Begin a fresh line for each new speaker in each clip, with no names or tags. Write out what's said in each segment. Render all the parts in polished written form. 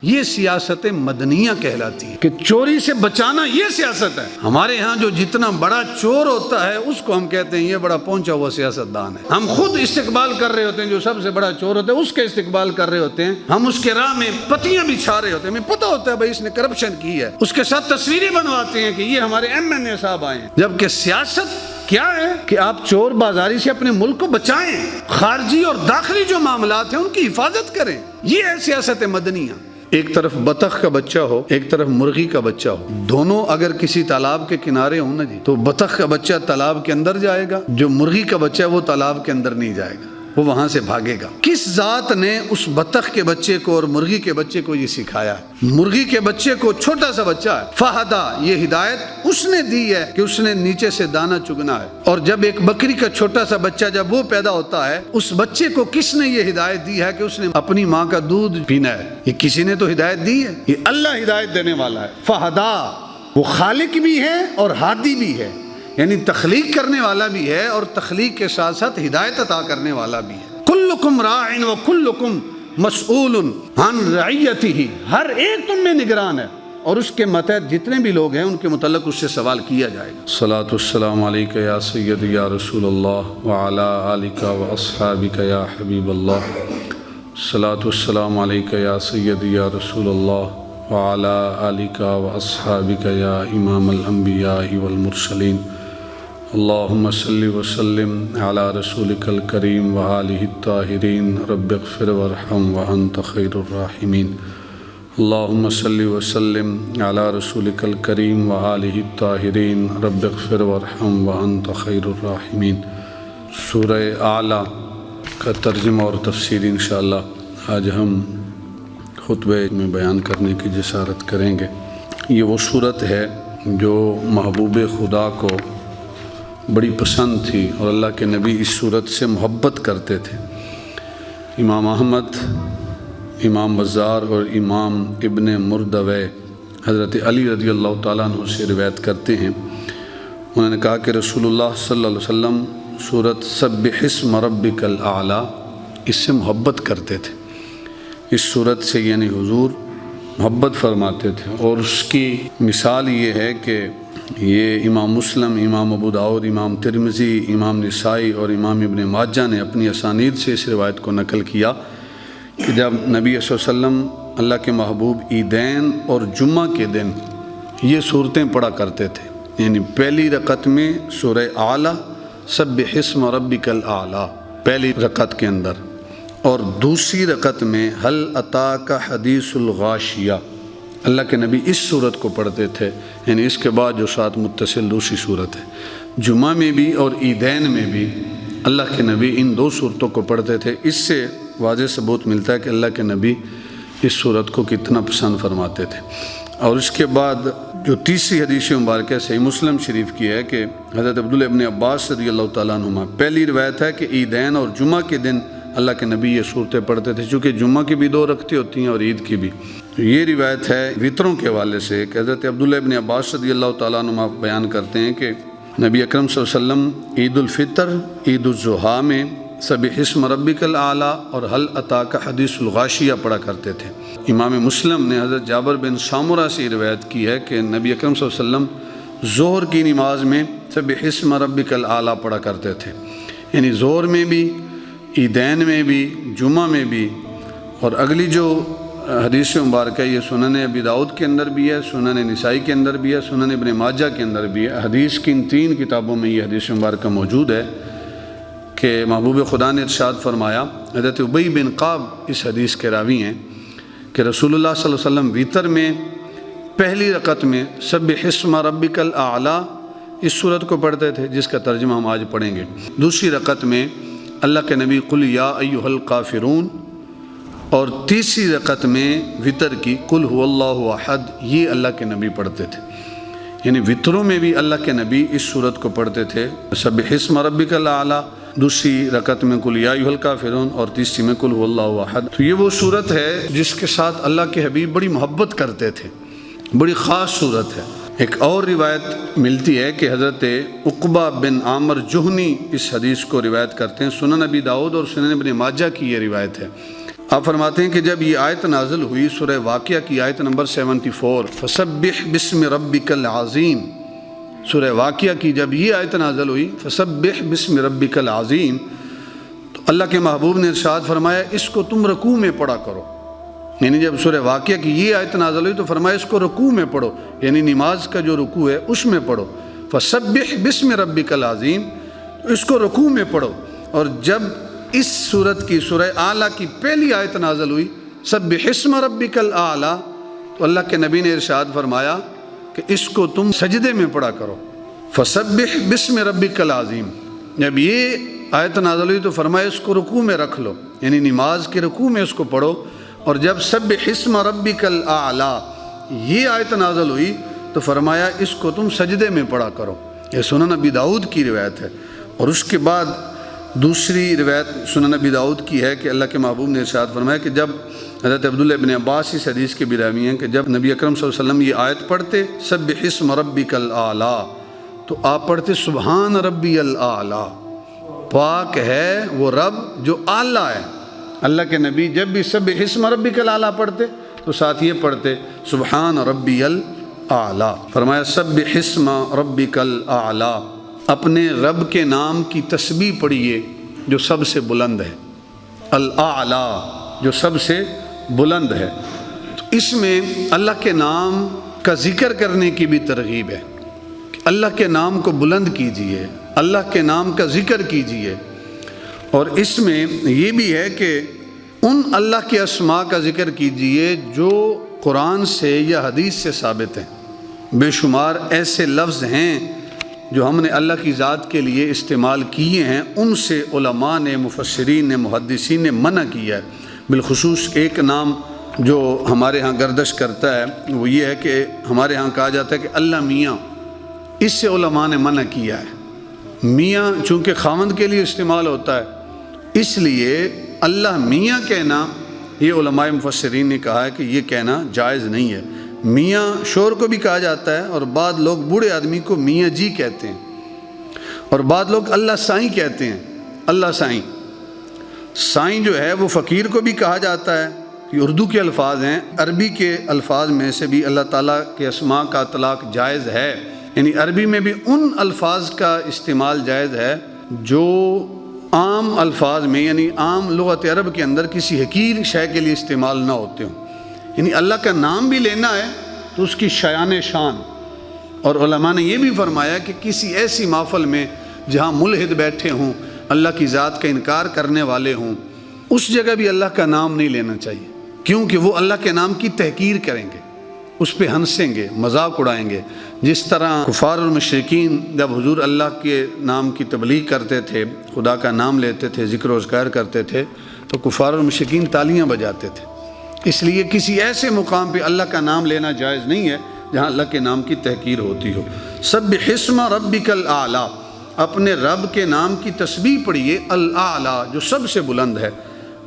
یہ سیاست مدنیہ کہلاتی ہے کہ چوری سے بچانا، یہ سیاست ہے۔ ہمارے ہاں جو جتنا بڑا چور ہوتا ہے اس کو ہم کہتے ہیں یہ بڑا پہنچا ہوا سیاستدان ہے۔ ہم خود استقبال کر رہے ہوتے ہیں، جو سب سے بڑا چور ہوتا ہے اس کے استقبال کر رہے ہوتے ہیں، ہم اس کے راہ میں پتیاں بچھا رہے ہوتے ہیں، ہمیں پتہ ہوتا ہے بھائی اس نے کرپشن کی ہے، اس کے ساتھ تصویریں بنواتے ہیں کہ یہ ہمارے MNA صاحب آئے ہیں۔ جبکہ سیاست کیا ہے کہ آپ چور بازاری سے اپنے ملک کو بچائیں، خارجی اور داخلی جو معاملات ہیں ان کی حفاظت کریں، یہ ہے سیاست مدنیہ۔ ایک طرف بطخ کا بچہ ہو، ایک طرف مرغی کا بچہ ہو، دونوں اگر کسی تالاب کے کنارے ہوں نا جی، تو بطخ کا بچہ تالاب کے اندر جائے گا، جو مرغی کا بچہ ہے وہ تالاب کے اندر نہیں جائے گا، وہ وہاں سے بھاگے گا۔ کس ذات نے اس بطخ کے بچے کو اور مرغی کے بچے کو یہ سکھایا ہے؟ مرغی کے بچے کو چھوٹا سا بچہ ہے، فہدا، یہ ہدایت اس نے دی ہے کہ اس نے نیچے سے دانہ چگنا ہے۔ اور جب ایک بکری کا چھوٹا سا بچہ جب وہ پیدا ہوتا ہے، اس بچے کو کس نے یہ ہدایت دی ہے کہ اس نے اپنی ماں کا دودھ پینا ہے؟ یہ کسی نے تو ہدایت دی ہے، یہ اللہ ہدایت دینے والا ہے۔ فہدا، وہ خالق بھی ہے اور ہادی بھی ہے، یعنی تخلیق کرنے والا بھی ہے اور تخلیق کے ساتھ ساتھ ہدایت عطا کرنے والا بھی ہے۔ کلکم راع و کلکم مسئول عن رعیتہ، ہر ایک تم میں نگران ہے اور اس کے ماتحت جتنے بھی لوگ ہیں ان کے متعلق اس سے سوال کیا جائے گا۔ الصلاۃ والسلام علیک یا سیدی یا رسول اللہ وعلی آلک و اصحابک یا حبیب اللہ۔ الصلاۃ والسلام علیک یا سیدی یا رسول اللہ وعلی آلک و اصحابک یا امام الانبیاء والمرسلین۔ اللہم صلی وسلم علی رسولک الکریم وآلہ الطاہرین، رب اغفر وارحم وانت خیر الراحمین۔ اللہم صلی وسلم علی رسولک الکریم وآلہ الطاہرین، رب اغفر وارحم وانت خیر الراحمین۔ سورہ اعلیٰ کا ترجمہ اور تفسیر انشاءاللہ آج ہم خطبے میں بیان کرنے کی جسارت کریں گے۔ یہ وہ صورت ہے جو محبوب خدا کو بڑی پسند تھی اور اللہ کے نبی اس صورت سے محبت کرتے تھے۔ امام احمد، امام بزار اور امام ابن مردوے حضرت علی رضی اللہ تعالیٰ عنہ سے روایت کرتے ہیں، انہوں نے کہا کہ رسول اللہ صلی اللہ علیہ وسلم سورۃ سبح اسم ربک الاعلیٰ اس سے محبت کرتے تھے۔ اس صورت سے یعنی حضور محبت فرماتے تھے، اور اس کی مثال یہ ہے کہ یہ امام مسلم، امام ابو داؤد، امام ترمذی، امام نسائی اور امام ابن ماجہ نے اپنی اسانید سے اس روایت کو نقل کیا کہ جب نبی صلی اللہ علیہ وسلم اللہ کے محبوب عیدین اور جمعہ کے دن یہ صورتیں پڑھا کرتے تھے، یعنی پہلی رکعت میں سورہ اعلیٰ سبح اسم ربک الاعلیٰ پہلی رکعت کے اندر، اور دوسری رکعت میں هل اتاک حدیث الغاشیہ اللہ کے نبی اس صورت کو پڑھتے تھے، یعنی اس کے بعد جو ساتھ متصل دوسری صورت ہے۔ جمعہ میں بھی اور عیدین میں بھی اللہ کے نبی ان دو صورتوں کو پڑھتے تھے۔ اس سے واضح ثبوت ملتا ہے کہ اللہ کے نبی اس صورت کو کتنا پسند فرماتے تھے۔ اور اس کے بعد جو تیسری حدیث مبارکہ صحیح مسلم شریف کی ہے کہ حضرت عبداللہ ابن عباس رضی اللہ تعالیٰ عنہما، پہلی روایت ہے کہ عیدین اور جمعہ کے دن اللہ کے نبی یہ صورتیں پڑھتے تھے، چونکہ جمعہ کی بھی دو رکعتیں ہوتی ہیں اور عید کی بھی۔ یہ روایت ہے وطروں کے حوالے سے کہ حضرت عبداللہ ابن عباس رضی اللہ تعالیٰ عنہ بیان کرتے ہیں کہ نبی اکرم صلی اللہ علیہ وسلم عید الفطر، عید الاضحیٰ میں سبح اسم ربک الاعلیٰ اور هل اتاک حدیث الغاشیہ پڑھا کرتے تھے۔ امام مسلم نے حضرت جابر بن سامرہ سے روایت کی ہے کہ نبی اکرم صلی اللہ علیہ وسلم ظہر کی نماز میں سبح اسم ربک الاعلیٰ پڑھا کرتے تھے، یعنی ظہر میں بھی، عیدین میں بھی، جمعہ میں بھی۔ اور اگلی جو حدیث مبارکہ یہ سنن ابی داؤد کے اندر بھی ہے، سنن نسائی کے اندر بھی ہے، سنن ابن ماجہ کے اندر بھی ہے۔ حدیث کی ان تین کتابوں میں یہ حدیث مبارکہ موجود ہے کہ محبوب خدا نے ارشاد فرمایا، حضرت ابی بن قعب اس حدیث کے راوی ہیں کہ رسول اللہ صلی اللہ علیہ وسلم وطر میں پہلی رکعت میں سبح اسم ربک الاعلیٰ اس صورت کو پڑھتے تھے، جس کا ترجمہ ہم آج پڑھیں گے۔ دوسری رکعت میں اللہ کے نبی قل یا ایھا الکافرون، اور تیسری رکعت میں وطر کی قل هو اللہ احد، یہ اللہ کے نبی پڑھتے تھے۔ یعنی وطروں میں بھی اللہ کے نبی اس صورت کو پڑھتے تھے، سبح اسم ربک الاعلیٰ، دوسری رکعت میں قل یا ایھا الکافرون اور تیسری میں قل هو اللہ احد۔ تو یہ وہ صورت ہے جس کے ساتھ اللہ کے حبیب بڑی محبت کرتے تھے، بڑی خاص صورت ہے۔ ایک اور روایت ملتی ہے کہ حضرت عقبہ بن عامر جہنی اس حدیث کو روایت کرتے ہیں، سنن ابی داؤد اور سنن ابن ماجہ کی یہ روایت ہے آپ فرماتے ہیں کہ جب یہ آیت نازل ہوئی سورہ واقعہ کی آیت نمبر 74 فسبح بسم ربک العظیم، سورہ واقعہ کی جب یہ آیت نازل ہوئی فسبح بسم ربک العظیم، تو اللہ کے محبوب نے ارشاد فرمایا اس کو تم رکوع میں پڑھا کرو. یعنی جب سورہ واقعہ کی یہ آیت نازل ہوئی تو فرمایا اس کو رکوع میں پڑھو، یعنی نماز کا جو رکوع ہے اس میں پڑھو. فسبح بسم ربک العظیم، اس کو رکوع میں پڑھو. اور جب اس سورت کی سورہ اعلیٰ کی پہلی آیت نازل ہوئی سبح اسم ربک الاعلیٰ، تو اللہ کے نبی نے ارشاد فرمایا کہ اس کو تم سجدے میں پڑھا کرو. فسبح بسم ربک العظیم، جب یہ آیت نازل ہوئی تو فرمایا اس کو رکوع میں رکھ لو، یعنی نماز کے رکوع میں اس کو پڑھو. اور جب سبح اسم ربک الاعلیٰ یہ آیت نازل ہوئی تو فرمایا اس کو تم سجدے میں پڑھا کرو. یہ سنن ابی داؤد کی روایت ہے. اور اس کے بعد دوسری روایت سنن ابی داؤد کی ہے کہ اللہ کے محبوب نے ارشاد فرمایا کہ جب حضرت عبداللہ ابن عباس اس حدیث کے بھی راوی ہیں کہ جب نبی اکرم صلی اللہ علیہ وسلم یہ آیت پڑھتے سبح اسم ربک الاعلیٰ تو آپ پڑھتے سبحان ربی الاعلیٰ، پاک ہے وہ رب جو اعلیٰ ہے. اللہ کے نبی جب بھی سبح اسم ربک الاعلیٰ پڑھتے تو ساتھ یہ پڑھتے سبحان ربی الاعلیٰ. فرمایا سبح اسم ربک الاعلیٰ، اپنے رب کے نام کی تسبیح پڑھیے جو سب سے بلند ہے، الاعلیٰ جو سب سے بلند ہے. تو اس میں اللہ کے نام کا ذکر کرنے کی بھی ترغیب ہے کہ اللہ کے نام کو بلند کیجیے، اللہ کے نام کا ذکر کیجیے. اور اس میں یہ بھی ہے کہ ان اللہ کے اسماء کا ذکر کیجیے جو قرآن سے یا حدیث سے ثابت ہیں. بے شمار ایسے لفظ ہیں جو ہم نے اللہ کی ذات کے لیے استعمال کیے ہیں، ان سے علماء نے، مفسرین نے، محدثین نے منع کیا ہے. بالخصوص ایک نام جو ہمارے ہاں گردش کرتا ہے وہ یہ ہے کہ ہمارے ہاں کہا جاتا ہے کہ اللہ میاں، اس سے علماء نے منع کیا ہے. میاں چونکہ خاوند کے لیے استعمال ہوتا ہے اس لیے اللہ میاں کہنا، یہ علماء مفسرین نے کہا ہے کہ یہ کہنا جائز نہیں ہے. میاں شوہر کو بھی کہا جاتا ہے، اور بعض لوگ بوڑھے آدمی کو میاں جی کہتے ہیں، اور بعض لوگ اللہ سائیں کہتے ہیں. اللہ سائیں، سائیں جو ہے وہ فقیر کو بھی کہا جاتا ہے. یہ اردو کے الفاظ ہیں. عربی کے الفاظ میں سے بھی اللہ تعالیٰ کے اسماء کا اطلاق جائز ہے، یعنی عربی میں بھی ان الفاظ کا استعمال جائز ہے جو عام الفاظ میں، یعنی عام لغت عرب کے اندر کسی حقیر شے کے لیے استعمال نہ ہوتے ہوں. یعنی اللہ کا نام بھی لینا ہے تو اس کی شایان شان. اور علماء نے یہ بھی فرمایا کہ کسی ایسی محفل میں جہاں ملحد بیٹھے ہوں، اللہ کی ذات کا انکار کرنے والے ہوں، اس جگہ بھی اللہ کا نام نہیں لینا چاہیے، کیونکہ وہ اللہ کے نام کی تحقیر کریں گے، اس پہ ہنسیں گے، مذاق اڑائیں گے. جس طرح کفار اور مشرکین جب حضور اللہ کے نام کی تبلیغ کرتے تھے، خدا کا نام لیتے تھے، ذکر و اذکار کرتے تھے، تو کفار اور مشرکین تالیاں بجاتے تھے. اس لیے کسی ایسے مقام پہ اللہ کا نام لینا جائز نہیں ہے جہاں اللہ کے نام کی تحقیر ہوتی ہو. سبح اسم ربک الاعلیٰ، اپنے رب کے نام کی تسبیح پڑھیے، الاعلیٰ جو سب سے بلند ہے.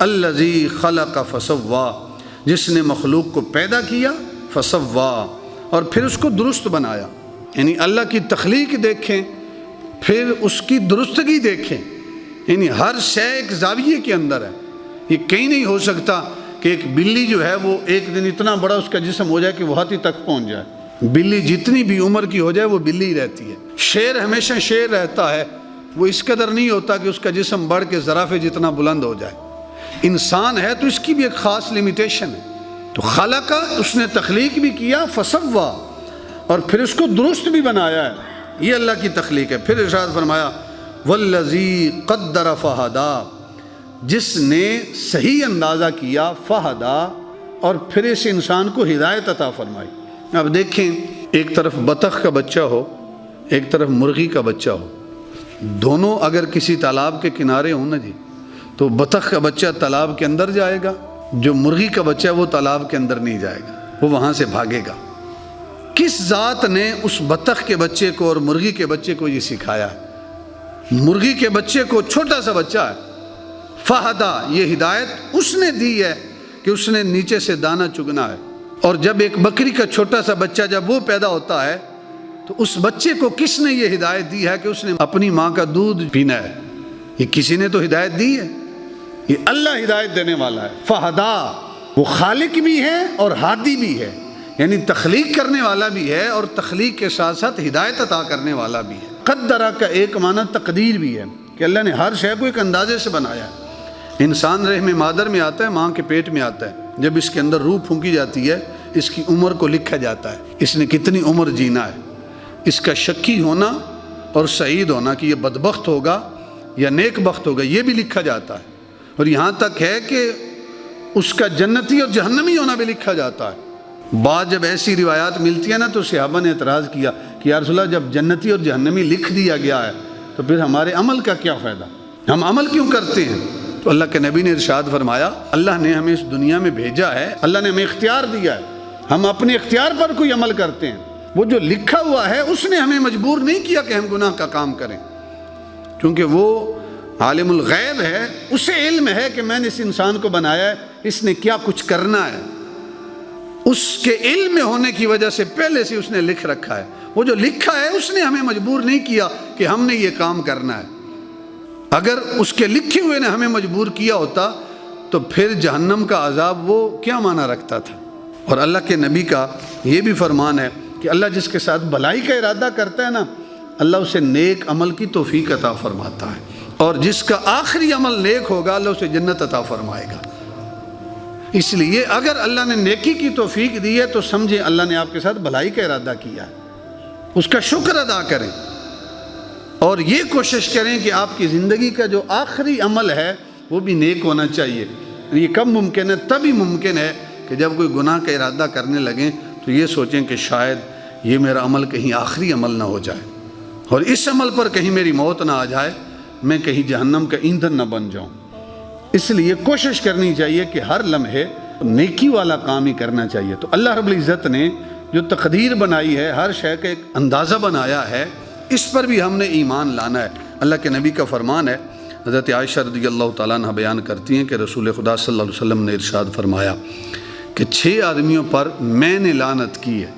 الذی خلق فسوا، جس نے مخلوق کو پیدا کیا، فسوا اور پھر اس کو درست بنایا. یعنی اللہ کی تخلیق دیکھیں پھر اس کی درستگی دیکھیں. یعنی ہر شے ایک زاویے کے اندر ہے. یہ کہیں نہیں ہو سکتا کہ ایک بلی جو ہے وہ ایک دن اتنا بڑا اس کا جسم ہو جائے کہ وہ ہاتھی تک پہنچ جائے. بلی جتنی بھی عمر کی ہو جائے وہ بلی ہی رہتی ہے. شیر ہمیشہ شیر رہتا ہے، وہ اس قدر نہیں ہوتا کہ اس کا جسم بڑھ کے زرافے جتنا بلند ہو جائے. انسان ہے تو اس کی بھی ایک خاص لیمیٹیشن ہے. تو خلق، اس نے تخلیق بھی کیا، فسوا اور پھر اس کو درست بھی بنایا ہے. یہ اللہ کی تخلیق ہے. پھر ارشاد فرمایا والذی قدر فہدا، جس نے صحیح اندازہ کیا، فہدا اور پھر اس انسان کو ہدایت عطا فرمائی. اب دیکھیں، ایک طرف بطخ کا بچہ ہو، ایک طرف مرغی کا بچہ ہو، دونوں اگر کسی تالاب کے کنارے ہوں نا جی، تو بطخ کا بچہ تالاب کے اندر جائے گا، جو مرغی کا بچہ وہ تالاب کے اندر نہیں جائے گا، وہ وہاں سے بھاگے گا. کس ذات نے اس بطخ کے بچے کو اور مرغی کے بچے کو یہ سکھایا ہے؟ مرغی کے بچے کو، چھوٹا سا بچہ ہے، فہدا، یہ ہدایت اس نے دی ہے کہ اس نے نیچے سے دانہ چگنا ہے. اور جب ایک بکری کا چھوٹا سا بچہ جب وہ پیدا ہوتا ہے تو اس بچے کو کس نے یہ ہدایت دی ہے کہ اس نے اپنی ماں کا دودھ پینا ہے؟ یہ کسی نے تو ہدایت دی ہے. یہ اللہ ہدایت دینے والا ہے۔ فہدا، وہ خالق بھی ہے اور ہادی بھی ہے، یعنی تخلیق کرنے والا بھی ہے اور تخلیق کے ساتھ ساتھ ہدایت عطا کرنے والا بھی ہے۔ قدرہ کا ایک معنی تقدیر بھی ہے کہ اللہ نے ہر شے کو ایک اندازے سے بنایا ہے۔ انسان رحم مادر میں آتا ہے، ماں کے پیٹ میں آتا ہے، جب اس کے اندر روح پھونکی جاتی ہے اس کی عمر کو لکھا جاتا ہے، اس نے کتنی عمر جینا ہے، اس کا شقی ہونا اور سعید ہونا کہ یہ بدبخت ہوگا یا نیک بخت ہوگا یہ بھی لکھا جاتا ہے، اور یہاں تک ہے کہ اس کا جنتی اور جہنمی ہونا بھی لکھا جاتا ہے۔ بعد جب ایسی روایات ملتی ہیں نا تو صحابہ نے اعتراض کیا کہ یا رسول اللہ جب جنتی اور جہنمی لکھ دیا گیا ہے تو پھر ہمارے عمل کا کیا فائدہ، ہم عمل کیوں کرتے ہیں؟ تو اللہ کے نبی نے ارشاد فرمایا اللہ نے ہمیں اس دنیا میں بھیجا ہے، اللہ نے ہمیں اختیار دیا ہے، ہم اپنے اختیار پر کوئی عمل کرتے ہیں، وہ جو لکھا ہوا ہے اس نے ہمیں مجبور نہیں کیا کہ ہم گناہ کا کام کریں، کیونکہ وہ عالم الغیب ہے، اسے علم ہے کہ میں نے اس انسان کو بنایا ہے، اس نے کیا کچھ کرنا ہے، اس کے علم میں ہونے کی وجہ سے پہلے سے اس نے لکھ رکھا ہے، وہ جو لکھا ہے اس نے ہمیں مجبور نہیں کیا کہ ہم نے یہ کام کرنا ہے۔ اگر اس کے لکھے ہوئے نے ہمیں مجبور کیا ہوتا تو پھر جہنم کا عذاب وہ کیا معنی رکھتا تھا۔ اور اللہ کے نبی کا یہ بھی فرمان ہے کہ اللہ جس کے ساتھ بھلائی کا ارادہ کرتا ہے نا اللہ اسے نیک عمل کی توفیق عطا فرماتا ہے، اور جس کا آخری عمل نیک ہوگا اللہ اسے جنت عطا فرمائے گا۔ اس لیے اگر اللہ نے نیکی کی توفیق دی ہے تو سمجھیں اللہ نے آپ کے ساتھ بھلائی کا ارادہ کیا ہے، اس کا شکر ادا کریں اور یہ کوشش کریں کہ آپ کی زندگی کا جو آخری عمل ہے وہ بھی نیک ہونا چاہیے۔ یہ کب ممکن ہے؟ تبھی ممکن ہے کہ جب کوئی گناہ کا ارادہ کرنے لگیں تو یہ سوچیں کہ شاید یہ میرا عمل کہیں آخری عمل نہ ہو جائے اور اس عمل پر کہیں میری موت نہ آ جائے، میں کہیں جہنم کا ایندھن نہ بن جاؤں۔ اس لیے کوشش کرنی چاہیے کہ ہر لمحے نیکی والا کام ہی کرنا چاہیے۔ تو اللہ رب العزت نے جو تقدیر بنائی ہے، ہر شے کا ایک اندازہ بنایا ہے، اس پر بھی ہم نے ایمان لانا ہے۔ اللہ کے نبی کا فرمان ہے، حضرت عائشہ رضی اللہ تعالیٰ عنہ بیان کرتی ہیں کہ رسول خدا صلی اللہ علیہ وسلم نے ارشاد فرمایا کہ 6 آدمیوں پر میں نے لعنت کی ہے،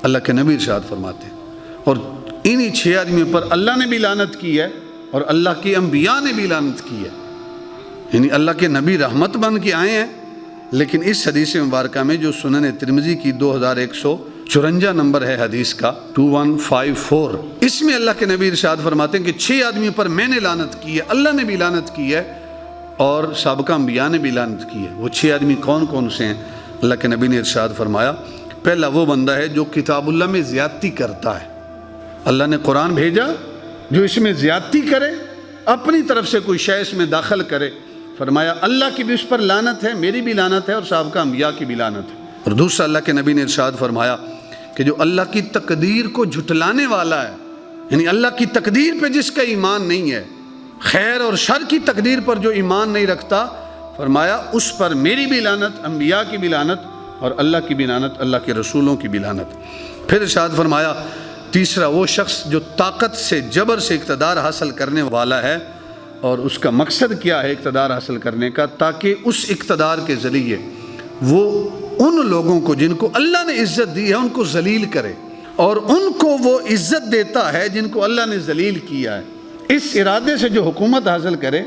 اللہ کے نبی ارشاد فرماتے ہیں، اور انہی 6 آدمیوں پر اللہ نے بھی لعنت کی ہے اور اللہ کے انبیاء نے بھی لعنت کی ہے، یعنی اللہ کے نبی رحمت بن کے آئے ہیں۔ لیکن اس حدیث مبارکہ میں جو سنن ترمذی کی 2154 نمبر ہے حدیث کا 2154، اس میں اللہ کے نبی ارشاد فرماتے ہیں کہ 6 آدمیوں پر میں نے لعنت کی ہے، اللہ نے بھی لعنت کی ہے اور سابقہ انبیاء نے بھی لعنت کی ہے۔ وہ 6 آدمی کون کون سے ہیں؟ اللہ کے نبی نے ارشاد فرمایا پہلا وہ بندہ ہے جو کتاب اللہ میں زیادتی کرتا ہے، اللہ نے قرآن بھیجا، جو اس میں زیادتی کرے، اپنی طرف سے کوئی شے اس میں داخل کرے، فرمایا اللہ کی بھی اس پر لعنت ہے، میری بھی لعنت ہے اور سابقہ انبیاء کی بھی لعنت ہے۔ اور دوسرا اللہ کے نبی نے ارشاد فرمایا کہ جو اللہ کی تقدیر کو جھٹلانے والا ہے، یعنی اللہ کی تقدیر پہ جس کا ایمان نہیں ہے، خیر اور شر کی تقدیر پر جو ایمان نہیں رکھتا، فرمایا اس پر میری بھی لعنت، انبیاء کی بھی لعنت اور اللہ کی بھی لعنت، اللہ کے رسولوں کی بھی لعنت۔ پھر ارشاد فرمایا تیسرا وہ شخص جو طاقت سے جبر سے اقتدار حاصل کرنے والا ہے، اور اس کا مقصد کیا ہے اقتدار حاصل کرنے کا؟ تاکہ اس اقتدار کے ذریعے وہ ان لوگوں کو جن کو اللہ نے عزت دی ہے ان کو ذلیل کرے، اور ان کو وہ عزت دیتا ہے جن کو اللہ نے ذلیل کیا ہے، اس ارادے سے جو حکومت حاصل کرے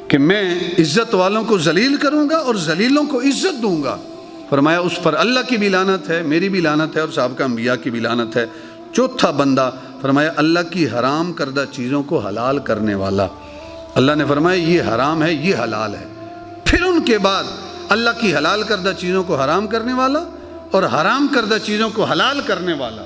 کہ میں عزت والوں کو ذلیل کروں گا اور ذلیلوں کو عزت دوں گا، فرمایا اس پر اللہ کی بھی لعنت ہے، میری بھی لعنت ہے اور سابقہ انبیاء کی بھی لعنت ہے۔ چوتھا بندہ فرمایا اللہ کی حرام کردہ چیزوں کو حلال کرنے والا، اللہ نے فرمایا یہ حرام ہے، یہ حلال ہے، پھر ان کے بعد اللہ کی حلال کردہ چیزوں کو حرام کرنے والا اور حرام کردہ چیزوں کو حلال کرنے والا۔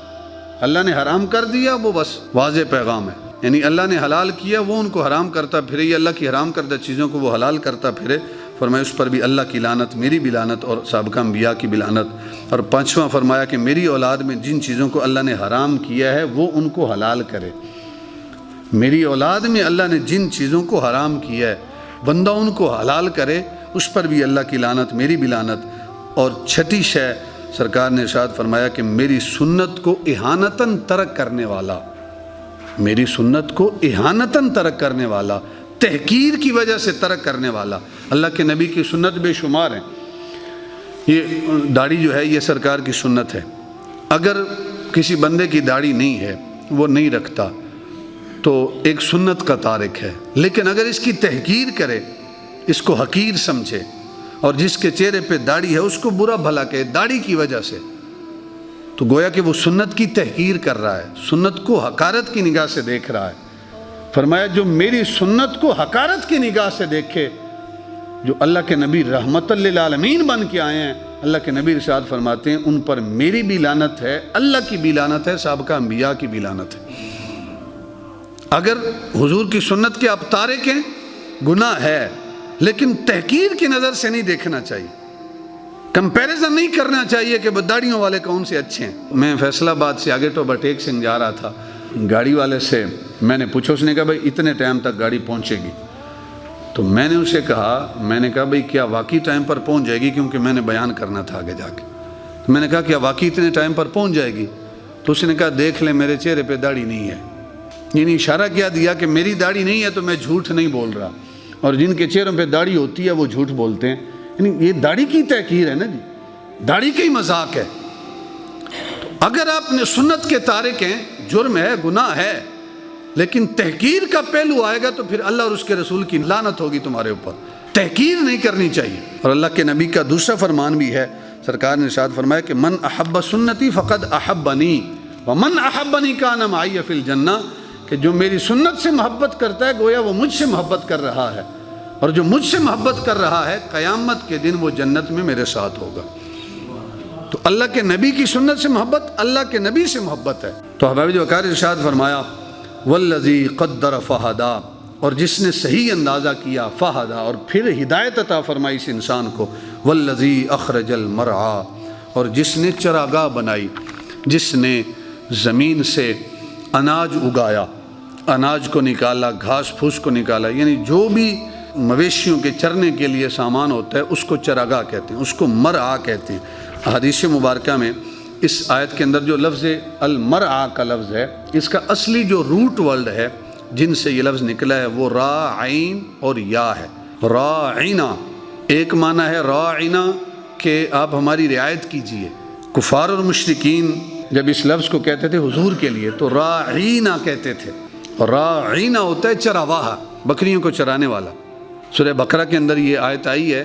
اللہ نے حرام کر دیا وہ بس واضح پیغام ہے، یعنی اللہ نے حلال کیا وہ ان کو حرام کرتا پھرے، یہ اللہ کی حرام کردہ چیزوں کو وہ حلال کرتا پھرے، فرمایا اس پر بھی اللہ کی لعنت، میری بھی لعنت اور سابقہ انبیاء کی بھی لعنت۔ اور پانچواں فرمایا کہ میری اولاد میں جن چیزوں کو اللہ نے حرام کیا ہے وہ ان کو حلال کرے، میری اولاد میں اللہ نے جن چیزوں کو حرام کیا ہے بندہ ان کو حلال کرے، اس پر بھی اللہ کی لعنت، میری بھی لعنت۔ اور چھٹی شے سرکار نے ارشاد فرمایا کہ میری سنت کو اہانتاً ترک کرنے والا، میری سنت کو اہانتاً ترک کرنے والا، تحقیر کی وجہ سے ترک کرنے والا۔ اللہ کے نبی کی سنت بے شمار ہیں، یہ داڑھی جو ہے یہ سرکار کی سنت ہے، اگر کسی بندے کی داڑھی نہیں ہے وہ نہیں رکھتا تو ایک سنت کا تارک ہے، لیکن اگر اس کی تحقیر کرے اس کو حقیر سمجھے، اور جس کے چہرے پہ داڑھی ہے اس کو برا بھلا کہے داڑھی کی وجہ سے، تو گویا کہ وہ سنت کی تحقیر کر رہا ہے، سنت کو حقارت کی نگاہ سے دیکھ رہا ہے۔ فرمایا جو میری سنت کو حقارت کی نگاہ سے دیکھے، جو اللہ کے نبی رحمت للعالمین بن کے آئے ہیں، اللہ کے نبی ارشاد فرماتے ہیں ان پر میری بھی لعنت ہے، اللہ کی بھی لعنت ہے، سابقہ انبیاء کی بھی لعنت ہے۔ اگر حضور کی سنت کے آپ تارک ہیں گناہ ہے، لیکن تحقیر کی نظر سے نہیں دیکھنا چاہیے، کمپیریزن نہیں کرنا چاہیے کہ داڑھیوں والے کون سے اچھے ہیں۔ میں فیصل آباد سے آگے ٹو بٹیک سنگھ جا رہا تھا، گاڑی والے سے میں نے پوچھا، اس نے کہا بھائی اتنے ٹائم تک گاڑی پہنچے گی، تو میں نے اسے کہا، میں نے کہا بھائی کیا واقعی ٹائم پر پہنچ جائے گی، کیونکہ میں نے بیان کرنا تھا آگے جا کے، تو میں نے کہا کیا واقعی اتنے ٹائم پر پہنچ جائے گی؟ تو اس نے کہا دیکھ لیں میرے چہرے پہ داڑھی نہیں ہے، یعنی اشارہ کیا دیا کہ میری داڑھی نہیں ہے تو میں جھوٹ نہیں بول رہا، اور جن کے چہروں پہ داڑھی ہوتی ہے وہ جھوٹ بولتے ہیں، یعنی یہ داڑھی کی تحقیر ہے نا جی، داڑھی کا ہی مذاق ہے۔ تو اگر آپ نے سنت کے تارک ہیں، جرم ہے، گناہ ہے، لیکن تحقیر کا پہلو آئے گا تو پھر اللہ اور اس کے رسول کی لعنت ہوگی تمہارے اوپر، تحقیر نہیں کرنی چاہیے۔ اور اللہ کے نبی کا دوسرا فرمان بھی ہے، سرکار نے ارشاد فرمایا کہ من احب سنتی فقد احبنی ومن احبنی کان معی فی الجنہ، کہ جو میری سنت سے محبت کرتا ہے گویا وہ مجھ سے محبت کر رہا ہے، اور جو مجھ سے محبت کر رہا ہے قیامت کے دن وہ جنت میں میرے ساتھ ہوگا۔ تو اللہ کے نبی کی سنت سے محبت اللہ کے نبی سے محبت ہے۔ تو حبیب جو وقار ارشاد فرمایا والذی قدر فہدا، اور جس نے صحیح اندازہ کیا، فہدا، اور پھر ہدایت عطا فرمائی اس انسان کو، والذی اخرج المرعا، اور جس نے چراگاہ بنائی، جس نے زمین سے اناج اگایا، اناج کو نکالا، گھاس پھوس کو نکالا، یعنی جو بھی مویشیوں کے چرنے کے لیے سامان ہوتا ہے اس کو چراگاہ کہتے ہیں، اس کو مرعا کہتے ہیں۔ حدیث مبارکہ میں اس آیت کے اندر جو لفظ المرعا کا لفظ ہے، اس کا اصلی جو روٹ ورڈ ہے جن سے یہ لفظ نکلا ہے وہ را عین اور یا ہے۔ راعینا ایک معنی ہے راعینا کہ آپ ہماری رعایت کیجئے، کفار اور مشرکین جب اس لفظ کو کہتے تھے حضور کے لیے تو راعینا کہتے تھے، اور راعینا ہوتا ہے چراواہا، بکریوں کو چرانے والا۔ سورہ بقرہ کے اندر یہ آیت آئی ہے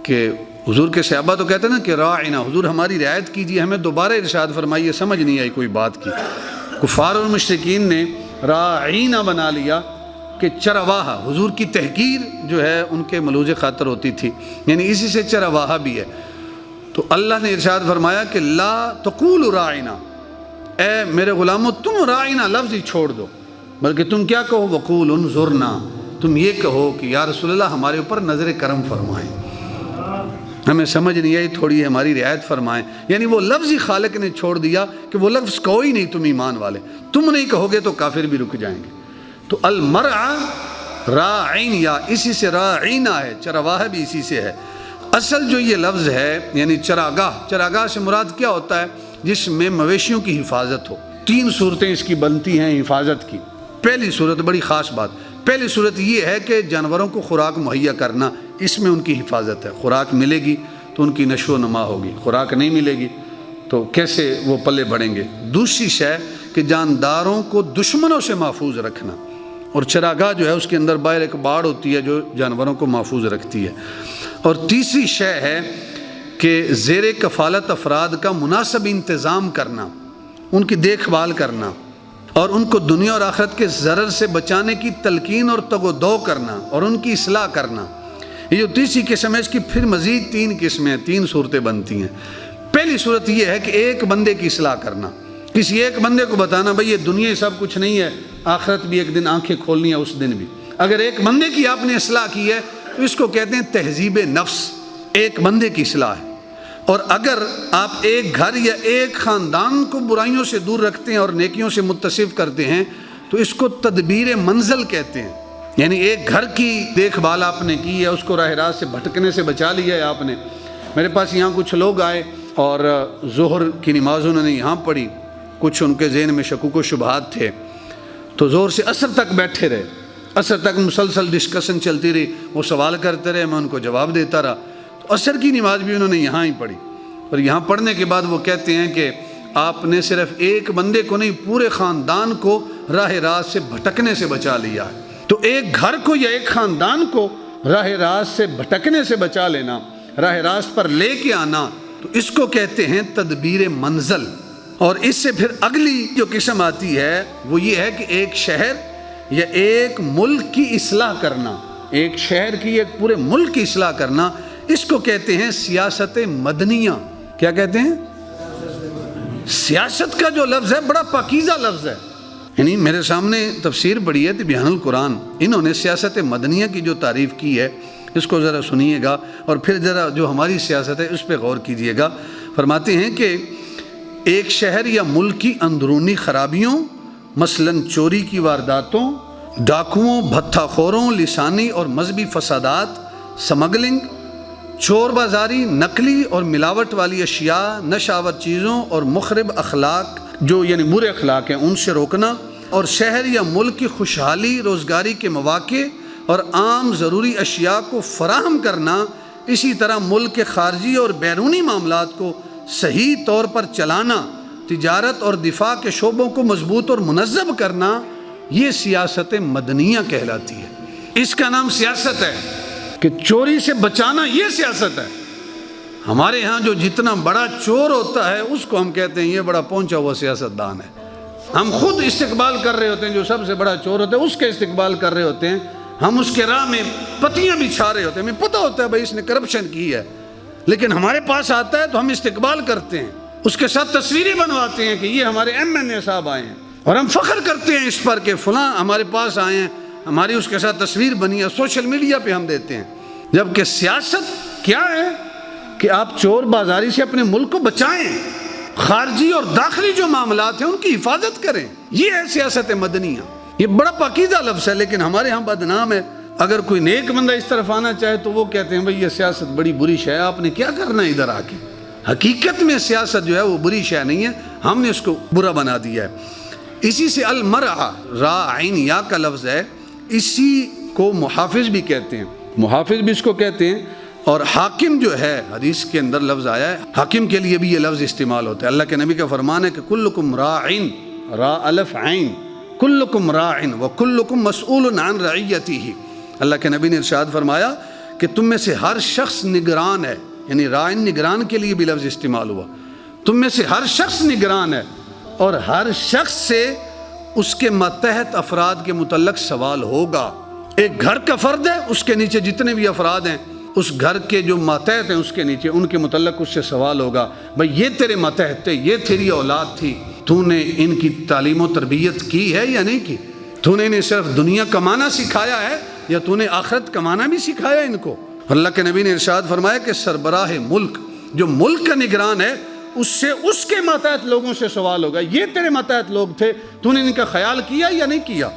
کہ حضور کے صحابہ تو کہتے ہیں نا کہ راعینا، حضور ہماری رعایت کیجیے، ہمیں دوبارہ ارشاد فرمائیے، سمجھ نہیں آئی کوئی بات کی۔ کفار اور مشرکین نے راعینا بنا لیا کہ چرواہا، حضور کی تحقیر جو ہے ان کے ملوز خاطر ہوتی تھی، یعنی اسی سے چرواہا بھی ہے۔ تو اللہ نے ارشاد فرمایا کہ لا تقول راعینا، اے میرے غلاموں تم راعینا لفظ ہی چھوڑ دو، بلکہ تم کیا کہو، وقول انظرنا، تم یہ کہو کہ یا رسول اللہ ہمارے اوپر نظر کرم فرمائیں، ہمیں سمجھ نہیں آئی، تھوڑی ہماری رعایت فرمائیں۔ یعنی وہ لفظ ہی خالق نے چھوڑ دیا کہ وہ لفظ کہو ہی نہیں تم ایمان والے، تم نہیں کہو گے تو کافر بھی رک جائیں گے۔ تو المرعا راعین، یا اسی سے راعینا ہے، چرواہ بھی اسی سے ہے۔ اصل جو یہ لفظ ہے یعنی چراگاہ، چراگاہ سے مراد کیا ہوتا ہے، جس میں مویشیوں کی حفاظت ہو۔ تین صورتیں اس کی بنتی ہیں حفاظت کی۔ پہلی صورت بڑی خاص بات، پہلی صورت یہ ہے کہ جانوروں کو خوراک مہیا کرنا، اس میں ان کی حفاظت ہے۔ خوراک ملے گی تو ان کی نشو و نما ہوگی، خوراک نہیں ملے گی تو کیسے وہ پلے بڑھیں گے۔ دوسری شے کہ جانداروں کو دشمنوں سے محفوظ رکھنا، اور چراگاہ جو ہے اس کے اندر باہر ایک باڑ ہوتی ہے جو جانوروں کو محفوظ رکھتی ہے۔ اور تیسری شے ہے کہ زیر کفالت افراد کا مناسب انتظام کرنا، ان کی دیکھ بھال کرنا، اور ان کو دنیا اور آخرت کے ضرر سے بچانے کی تلقین اور تگ و دو کرنا، اور ان کی اصلاح کرنا۔ یہ جو تیسری قسم ہے اس کی پھر مزید تین قسمیں، تین صورتیں بنتی ہیں۔ پہلی صورت یہ ہے کہ ایک بندے کی اصلاح کرنا، کسی ایک بندے کو بتانا بھئی یہ دنیا سب کچھ نہیں ہے، آخرت بھی ایک دن آنکھیں کھولنی ہے، اس دن بھی۔ اگر ایک بندے کی آپ نے اصلاح کی ہے تو اس کو کہتے ہیں تہذیب نفس، ایک بندے کی اصلاح ہے۔ اور اگر آپ ایک گھر یا ایک خاندان کو برائیوں سے دور رکھتے ہیں اور نیکیوں سے متصف کرتے ہیں تو اس کو تدبیر منزل کہتے ہیں، یعنی ایک گھر کی دیکھ بھال آپ نے کی ہے، اس کو راہ راست سے بھٹکنے سے بچا لیا ہے آپ نے۔ میرے پاس یہاں کچھ لوگ آئے اور ظہر کی نماز انہوں نے یہاں پڑھی، کچھ ان کے ذہن میں شکوک و شبہات تھے، تو زور سے عصر تک بیٹھے رہے، عصر تک مسلسل ڈسکشن چلتی رہی، وہ سوال کرتے رہے، میں ان کو جواب دیتا رہا۔ تو عصر کی نماز بھی انہوں نے یہاں ہی پڑھی، اور یہاں پڑھنے کے بعد وہ کہتے ہیں کہ آپ نے صرف ایک بندے کو نہیں پورے خاندان کو راہ راست سے بھٹکنے سے بچا لیا ہے۔ تو ایک گھر کو یا ایک خاندان کو راہ راست سے بھٹکنے سے بچا لینا، راہ راست پر لے کے آنا، تو اس کو کہتے ہیں تدبیر منزل۔ اور اس سے پھر اگلی جو قسم آتی ہے وہ یہ ہے کہ ایک شہر یا ایک ملک کی اصلاح کرنا، ایک شہر کی ایک پورے ملک کی اصلاح کرنا، اس کو کہتے ہیں سیاست مدنیہ۔ کیا کہتے ہیں؟ سیاست کا جو لفظ ہے بڑا پاکیزہ لفظ ہے۔ یعنی میرے سامنے تفسیر پڑھی ہے تبیان القرآن، انہوں نے سیاست مدنیہ کی جو تعریف کی ہے اس کو ذرا سنیے گا اور پھر ذرا جو ہماری سیاست ہے اس پہ غور کیجیے گا۔ فرماتے ہیں کہ ایک شہر یا ملک کی اندرونی خرابیوں، مثلاً چوری کی وارداتوں، ڈاکوؤں، بھتہ خوروں، لسانی اور مذہبی فسادات، سمگلنگ، چور بازاری، نقلی اور ملاوٹ والی اشیاء، نشاور چیزوں اور مخرب اخلاق جو یعنی برے اخلاق ہیں ان سے روکنا، اور شہر یا ملک کی خوشحالی، روزگاری کے مواقع اور عام ضروری اشیاء کو فراہم کرنا، اسی طرح ملک کے خارجی اور بیرونی معاملات کو صحیح طور پر چلانا، تجارت اور دفاع کے شعبوں کو مضبوط اور منظم کرنا، یہ سیاست مدنیہ کہلاتی ہے۔ اس کا نام سیاست ہے کہ چوری سے بچانا، یہ سیاست ہے۔ ہمارے ہاں جو جتنا بڑا چور ہوتا ہے اس کو ہم کہتے ہیں یہ بڑا پہنچا ہوا سیاستدان ہے۔ ہم خود استقبال کر رہے ہوتے ہیں، جو سب سے بڑا چور ہوتا ہے اس کا استقبال کر رہے ہوتے ہیں، ہم اس کے راہ میں پتیاں بچھا رہے ہوتے ہیں، ہمیں پتہ ہوتا ہے بھائی اس نے کرپشن کی ہے، لیکن ہمارے پاس آتا ہے تو ہم استقبال کرتے ہیں، اس کے ساتھ تصویریں بنواتے ہیں کہ یہ ہمارے MNA صاحب آئے ہیں، اور ہم فخر کرتے ہیں اس پر کہ فلاں ہمارے پاس آئے ہیں، ہماری اس کے ساتھ تصویر بنی ہے، سوشل میڈیا پہ ہم دیتے ہیں۔ جبکہ سیاست کیا ہے کہ آپ چور بازاری سے اپنے ملک کو بچائیں، خارجی اور داخلی جو معاملات ہیں ان کی حفاظت کریں، یہ ہے سیاست مدنیہ۔ یہ بڑا پاکیزہ لفظ ہے لیکن ہمارے ہاں بدنام ہے۔ اگر کوئی نیک بندہ اس طرف آنا چاہے تو وہ کہتے ہیں بھئی یہ سیاست بڑی بری شے ہے، آپ نے کیا کرنا ہے ادھر آ کے۔ حقیقت میں سیاست جو ہے وہ بری شے نہیں ہے، ہم نے اس کو برا بنا دیا ہے۔ اسی سے المرأہ، را عین یا کا لفظ ہے، اسی کو محافظ بھی کہتے ہیں، محافظ بھی اس کو کہتے ہیں۔ اور حاکم جو ہے، حدیث کے اندر لفظ آیا ہے، حاکم کے لیے بھی یہ لفظ استعمال ہوتا ہے۔ اللہ کے نبی کا فرمان ہے کہ کلکم راعن، را الف عین، کلکم راعن وکلکم مسئول عن رعیتہ۔ اللہ کے نبی نے ارشاد فرمایا کہ تم میں سے ہر شخص نگران ہے، یعنی راعن نگران کے لیے بھی لفظ استعمال ہوا، تم میں سے ہر شخص نگران ہے اور ہر شخص سے اس کے ماتحت افراد کے متعلق سوال ہوگا۔ ایک گھر کا فرد ہے، اس کے نیچے جتنے بھی افراد ہیں، اس گھر کے جو ماتحت ہیں اس کے نیچے، ان کے متعلق اس سے سوال ہوگا، بھئی یہ تیرے ماتحت تھے، یہ تیری اولاد تھی، تو نے ان کی تعلیم و تربیت کی ہے یا نہیں کی؟ تو نے انہیں صرف دنیا کمانا سکھایا ہے یا تو نے آخرت کمانا بھی سکھایا ان کو؟ اللہ کے نبی نے ارشاد فرمایا کہ سربراہ ملک، جو ملک کا نگران ہے، اس سے اس کے ماتحت لوگوں سے سوال ہوگا، یہ تیرے ماتحت لوگ تھے، تو نے ان کا خیال کیا یا نہیں کیا؟